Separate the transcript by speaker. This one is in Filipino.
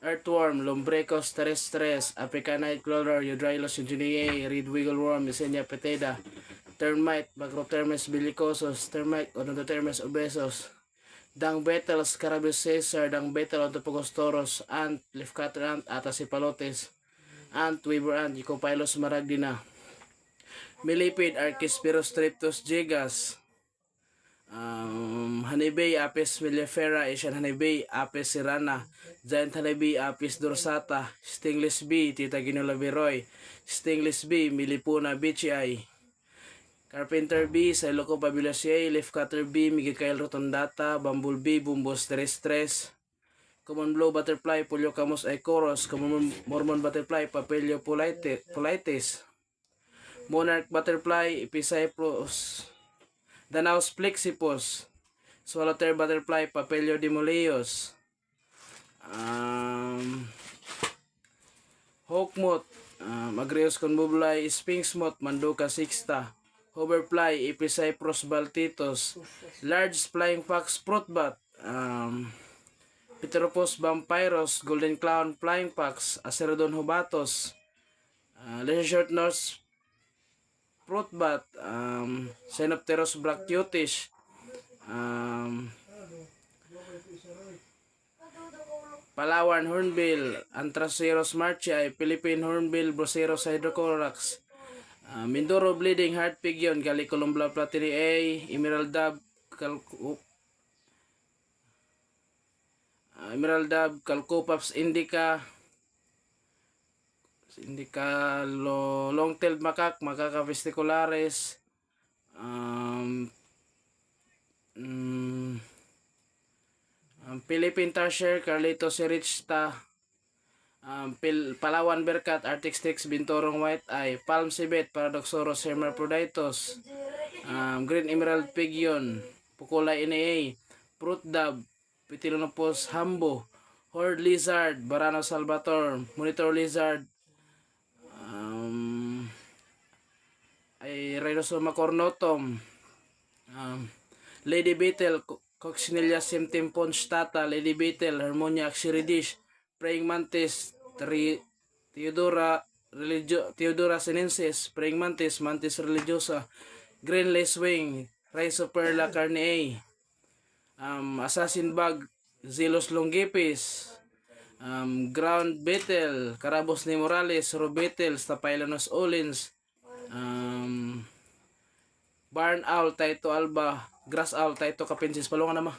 Speaker 1: Earthworm, Lumbrecus terrestres, Africanite crawler, Eudrilus eugeniae, reed wiggleworm, Yesenia peteda, termite, Macrothermes bellicosus, termite, Odontotermes obesus, dung beetle, Scarabus caesar, dung beetle, Ontopogostorus, ant, leafcutter ant, Atasipalotes, ant, weaver ant, Eucopilus maragdina, millipede, Archispirostryptus gigas, honeybee, Apis mellifera, Asian honeybee, Apis serrana, giant honeybee, Apis dorsata, stingless bee, Titaginula viroy, stingless bee, Melipona beechii, carpenter bee, Psylocke fabulosae, leafcutter bee, Migicael rotundata, bumblebee, Bombus terrestres, common blue butterfly, Poliocamus ichorus, common Mormon butterfly, Papilio politis, monarch butterfly, Epicyprus, Danaus plexippus, swallowtail butterfly, Papilio dimoleus, hawkmoth, Agrius convolvuli, sphinx moth, Manduca sixta, hoverfly, Epicyprus baltitus, large flying fox fruitbat, Pteropus vampyrus, golden clown flying fox, Acerodon hubatus, leisure short nose fruitbat, Xenopterus brachyutis, Palawan hornbill, Anthraceros marchii, Philippine hornbill, Broceros hydrocorax, Mindoro bleeding heart pigeon, Gallicolumbla platinae, emerald dove, Calcopaps indica, long-tailed macaque, Macaca vesticularis, Philippine tarsier, Carlitos sericta, Palawan berkat, Arctic styx, Binturong white-eye, palm civet, Paradoxurus hermaphroditus, green emerald pigeon, Pucula inea, fruit dove, Pitilonopus hambo, horde lizard, Varano salvator, monitor lizard, Rhinosoma cornutum, lady beetle, Coccinella semtimponstata, lady beetle, Harmonia axiridish, praying mantis, Theodora sinensis, praying mantis, Mantis religiosa, green lacewing, Rhizoperla carnea, assassin bug, Xylus longipis, ground beetle, Carabus nemoralis, robeetle, Staphylonos olens, barn owl, Taito alba, grass owl, Taito capensis. Palungan naman.